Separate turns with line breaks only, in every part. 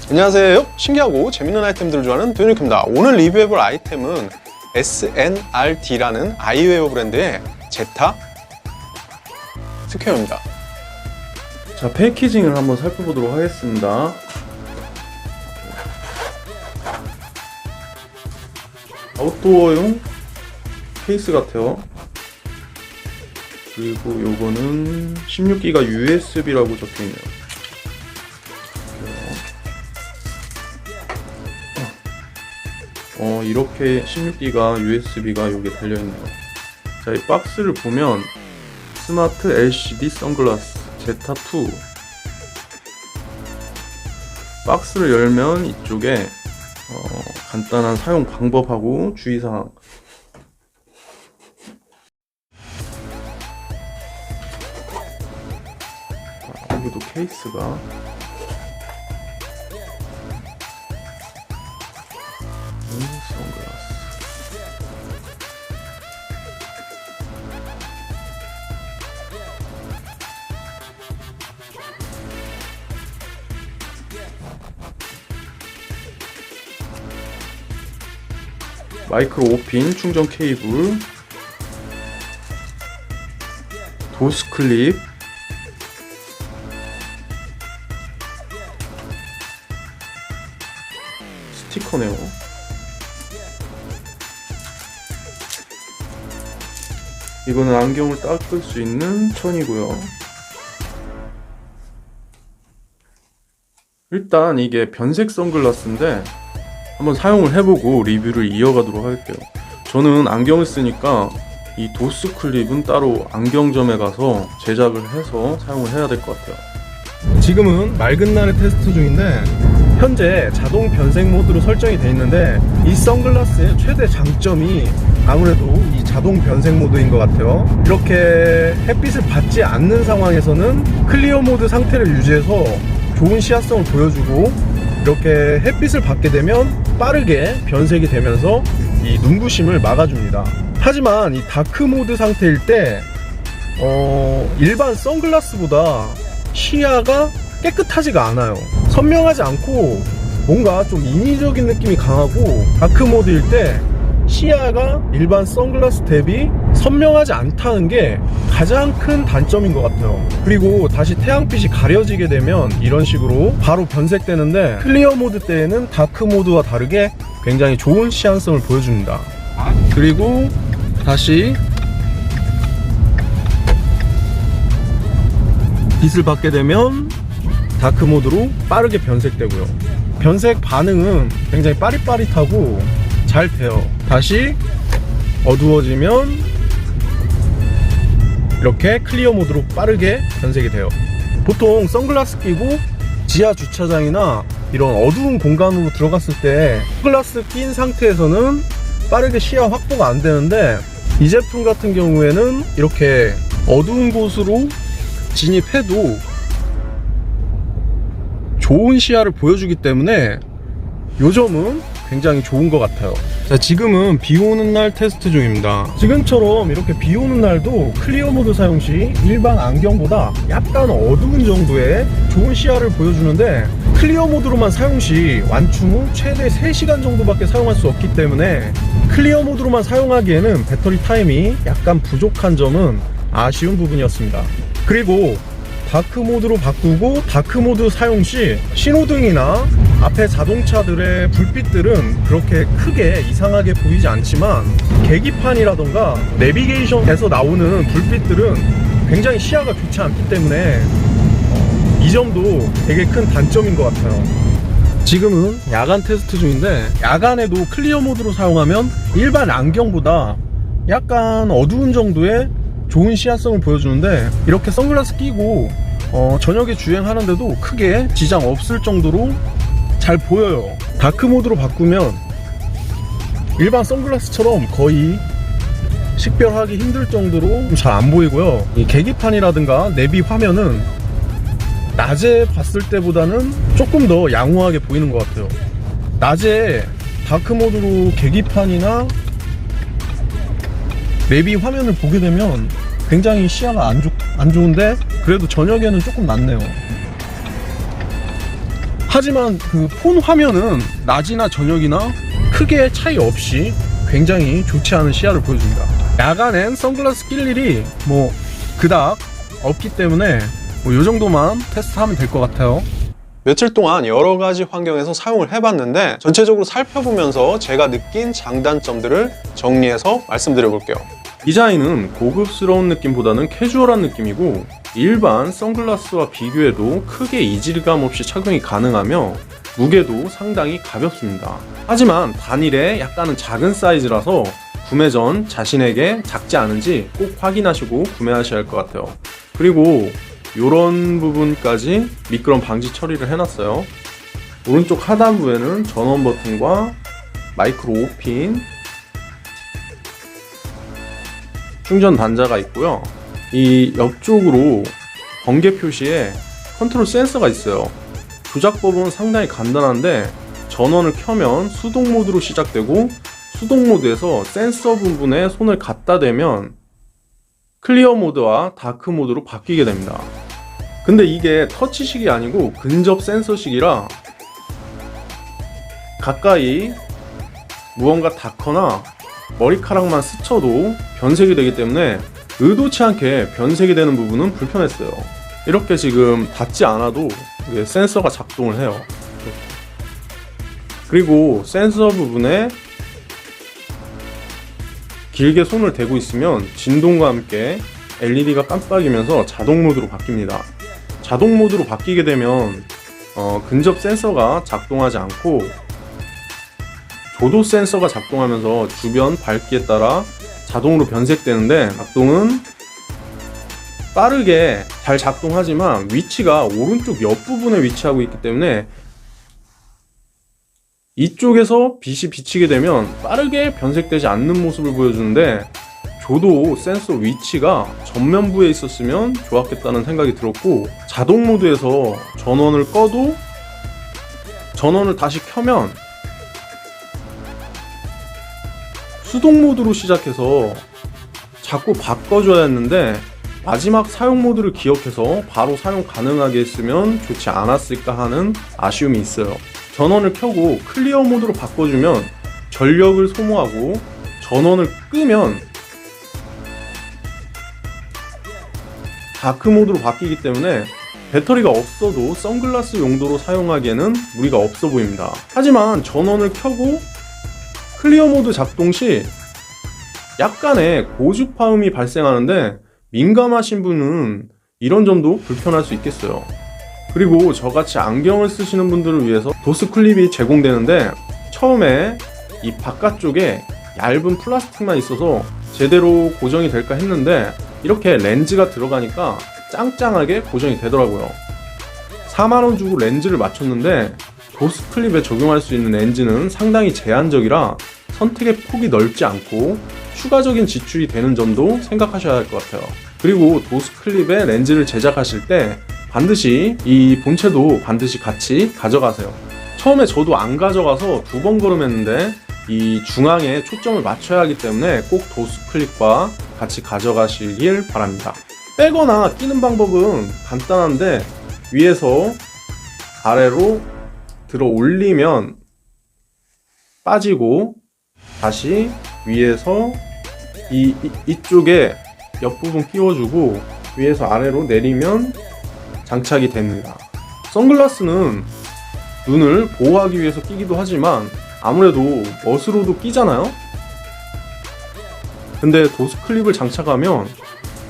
안녕하세요. 신기하고 재밌는 아이템들을 좋아하는 도현이입니다. 오늘 리뷰해볼 아이템은 SNRD라는 아이웨어 브랜드의 제타 스퀘어입니다.
자, 패키징을 한번 살펴보도록 하겠습니다. 아웃도어용 케이스 같아요. 그리고 요거는 16기가 USB라고 적혀있네요. 이렇게 16기가 USB가 여기 달려있네요. 자, 이 박스를 보면 스마트 LCD 선글라스 제타2. 박스를 열면 이쪽에 간단한 사용 방법하고 주의사항, 여기도 케이스가 선글라스. 마이크로 5핀 충전 케이블, 도스 클립, 스티커네요. 이거는 안경을 닦을 수 있는 천이고요. 일단 이게 변색 선글라스인데 한번 사용을 해보고 리뷰를 이어가도록 할게요. 저는 안경을 쓰니까 이 도스 클립은 따로 안경점에 가서 제작을 해서 사용을 해야 될 것 같아요.
지금은 맑은 날의 테스트 중인데 현재 자동 변색 모드로 설정이 되어 있는데 이 선글라스의 최대 장점이 아무래도 이 자동 변색 모드인 것 같아요. 이렇게 햇빛을 받지 않는 상황에서는 클리어 모드 상태를 유지해서 좋은 시야성을 보여주고, 이렇게 햇빛을 받게 되면 빠르게 변색이 되면서 이 눈부심을 막아줍니다. 하지만 이 다크 모드 상태일 때 일반 선글라스보다 시야가 깨끗하지가 않아요. 선명하지 않고 뭔가 좀 인위적인 느낌이 강하고, 다크 모드일 때 시야가 일반 선글라스 대비 선명하지 않다는 게 가장 큰 단점인 것 같아요. 그리고 다시 태양빛이 가려지게 되면 이런 식으로 바로 변색되는데, 클리어 모드 때에는 다크 모드와 다르게 굉장히 좋은 시향성을 보여줍니다. 그리고 다시 빛을 받게 되면 다크 모드로 빠르게 변색되고요. 변색 반응은 굉장히 빠릿빠릿하고 잘 돼요. 다시 어두워지면 이렇게 클리어 모드로 빠르게 변색이 돼요. 보통 선글라스 끼고 지하 주차장이나 이런 어두운 공간으로 들어갔을 때 선글라스 낀 상태에서는 빠르게 시야 확보가 안 되는데, 이 제품 같은 경우에는 이렇게 어두운 곳으로 진입해도 좋은 시야를 보여주기 때문에 이 점은 굉장히 좋은 것 같아요. 자, 지금은 비 오는 날 테스트 중입니다. 지금처럼 이렇게 비 오는 날도 클리어 모드 사용 시 일반 안경보다 약간 어두운 정도의 좋은 시야를 보여주는데, 클리어 모드로만 사용 시 완충 후 최대 3시간 정도밖에 사용할 수 없기 때문에 클리어 모드로만 사용하기에는 배터리 타임이 약간 부족한 점은 아쉬운 부분이었습니다. 그리고 다크 모드로 바꾸고 다크 모드 사용 시 신호등이나 앞에 자동차들의 불빛들은 그렇게 크게 이상하게 보이지 않지만, 계기판이라던가 내비게이션에서 나오는 불빛들은 굉장히 시야가 좋지 않기 때문에 이 점도 되게 큰 단점인 것 같아요. 지금은 야간 테스트 중인데, 야간에도 클리어 모드로 사용하면 일반 안경보다 약간 어두운 정도의 좋은 시야성을 보여주는데, 이렇게 선글라스 끼고 저녁에 주행하는데도 크게 지장 없을 정도로 잘 보여요. 다크 모드로 바꾸면 일반 선글라스처럼 거의 식별하기 힘들 정도로 잘 안 보이고요. 이 계기판이라든가 내비 화면은 낮에 봤을 때보다는 조금 더 양호하게 보이는 것 같아요. 낮에 다크모드로 계기판이나 내비 화면을 보게 되면 굉장히 시야가 안 좋은데 그래도 저녁에는 조금 낫네요. 하지만 그 폰 화면은 낮이나 저녁이나 크게 차이 없이 굉장히 좋지 않은 시야를 보여줍니다. 야간엔 선글라스 낄 일이 뭐 그닥 없기 때문에 뭐 요 정도만 테스트하면 될 것 같아요.
며칠 동안 여러 가지 환경에서 사용을 해봤는데 전체적으로 살펴보면서 제가 느낀 장단점들을 정리해서 말씀드려 볼게요.
디자인은 고급스러운 느낌보다는 캐주얼한 느낌이고 일반 선글라스와 비교해도 크게 이질감 없이 착용이 가능하며 무게도 상당히 가볍습니다. 하지만 단일에 약간은 작은 사이즈라서 구매 전 자신에게 작지 않은지 꼭 확인하시고 구매하셔야 할 것 같아요. 그리고 이런 부분까지 미끄럼 방지 처리를 해놨어요. 오른쪽 하단부에는 전원 버튼과 마이크로 5핀 충전 단자가 있고요. 이 옆쪽으로 번개 표시에 컨트롤 센서가 있어요. 조작법은 상당히 간단한데 전원을 켜면 수동 모드로 시작되고 수동 모드에서 센서 부분에 손을 갖다 대면 클리어 모드와 다크 모드로 바뀌게 됩니다. 근데 이게 터치식이 아니고 근접 센서식이라 가까이 무언가 닿거나 머리카락만 스쳐도 변색이 되기 때문에 의도치 않게 변색이 되는 부분은 불편했어요. 이렇게 지금 닿지 않아도 이게 센서가 작동을 해요. 그리고 센서 부분에 길게 손을 대고 있으면 진동과 함께 LED가 깜빡이면서 자동 모드로 바뀝니다. 자동 모드로 바뀌게 되면 근접 센서가 작동하지 않고 조도 센서가 작동하면서 주변 밝기에 따라 자동으로 변색되는데 작동은 빠르게 잘 작동하지만 위치가 오른쪽 옆부분에 위치하고 있기 때문에 이쪽에서 빛이 비치게 되면 빠르게 변색되지 않는 모습을 보여주는데 조도 센서 위치가 전면부에 있었으면 좋았겠다는 생각이 들었고 자동 모드에서 전원을 꺼도 전원을 다시 켜면 수동 모드로 시작해서 자꾸 바꿔줘야 했는데 마지막 사용 모드를 기억해서 바로 사용 가능하게 했으면 좋지 않았을까 하는 아쉬움이 있어요. 전원을 켜고 클리어 모드로 바꿔주면 전력을 소모하고 전원을 끄면 다크 모드로 바뀌기 때문에 배터리가 없어도 선글라스 용도로 사용하기에는 무리가 없어 보입니다. 하지만 전원을 켜고 클리어 모드 작동 시 약간의 고주파음이 발생하는데 민감하신 분은 이런 점도 불편할 수 있겠어요. 그리고 저같이 안경을 쓰시는 분들을 위해서 도스 클립이 제공되는데 처음에 이 바깥쪽에 얇은 플라스틱만 있어서 제대로 고정이 될까 했는데 이렇게 렌즈가 들어가니까 짱짱하게 고정이 되더라고요. 4만원 주고 렌즈를 맞췄는데 도스 클립에 적용할 수 있는 렌즈는 상당히 제한적이라 선택의 폭이 넓지 않고 추가적인 지출이 되는 점도 생각하셔야 할 것 같아요. 그리고 도스 클립에 렌즈를 제작하실 때 반드시 이 본체도 반드시 같이 가져가세요. 처음에 저도 안 가져가서 2번 걸음했는데 이 중앙에 초점을 맞춰야 하기 때문에 꼭 도스 클립과 같이 가져가시길 바랍니다. 빼거나 끼는 방법은 간단한데 위에서 아래로 들어 올리면 빠지고 다시 위에서 이쪽에 옆부분 끼워주고 위에서 아래로 내리면 장착이 됩니다. 선글라스는 눈을 보호하기 위해서 끼기도 하지만 아무래도 멋으로도 끼잖아요. 근데 도스 클립을 장착하면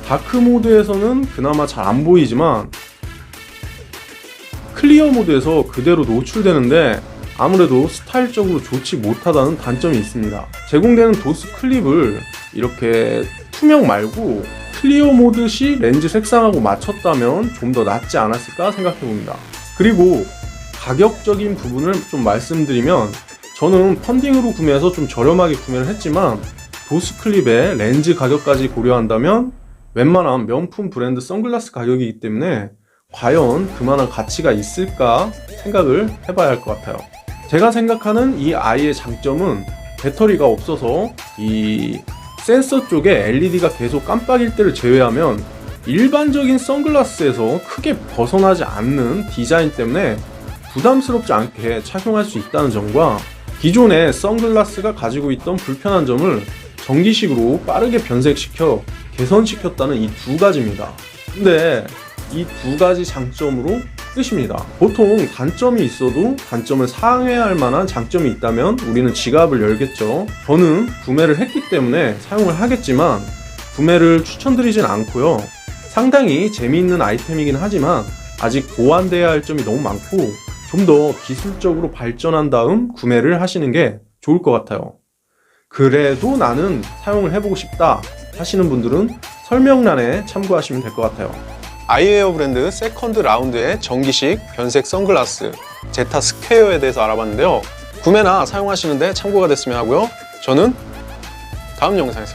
다크 모드에서는 그나마 잘 안 보이지만 클리어 모드에서 그대로 노출되는데 아무래도 스타일적으로 좋지 못하다는 단점이 있습니다. 제공되는 도스 클립을 이렇게 투명 말고 클리어 모드 시 렌즈 색상하고 맞췄다면 좀 더 낫지 않았을까 생각해 봅니다. 그리고 가격적인 부분을 좀 말씀드리면 저는 펀딩으로 구매해서 좀 저렴하게 구매를 했지만 도스 클립의 렌즈 가격까지 고려한다면 웬만한 명품 브랜드 선글라스 가격이기 때문에 과연 그만한 가치가 있을까 생각을 해봐야 할 것 같아요. 제가 생각하는 이 아이의 장점은 배터리가 없어서 이 센서 쪽에 LED가 계속 깜빡일 때를 제외하면 일반적인 선글라스에서 크게 벗어나지 않는 디자인 때문에 부담스럽지 않게 착용할 수 있다는 점과 기존의 선글라스가 가지고 있던 불편한 점을 전기식으로 빠르게 변색시켜 개선시켰다는 이 두 가지입니다. 근데 이 두 가지 장점으로 끝입니다. 보통 단점이 있어도 단점을 상회할 만한 장점이 있다면 우리는 지갑을 열겠죠. 저는 구매를 했기 때문에 사용을 하겠지만 구매를 추천드리진 않고요. 상당히 재미있는 아이템이긴 하지만 아직 보완돼야 할 점이 너무 많고 좀 더 기술적으로 발전한 다음 구매를 하시는 게 좋을 것 같아요. 그래도 나는 사용을 해보고 싶다 하시는 분들은 설명란에 참고하시면 될 것 같아요.
아이웨어 브랜드 세컨드 라운드의 전기식 변색 선글라스 제타 스퀘어에 대해서 알아봤는데요. 구매나 사용하시는데 참고가 됐으면 하고요. 저는 다음 영상에서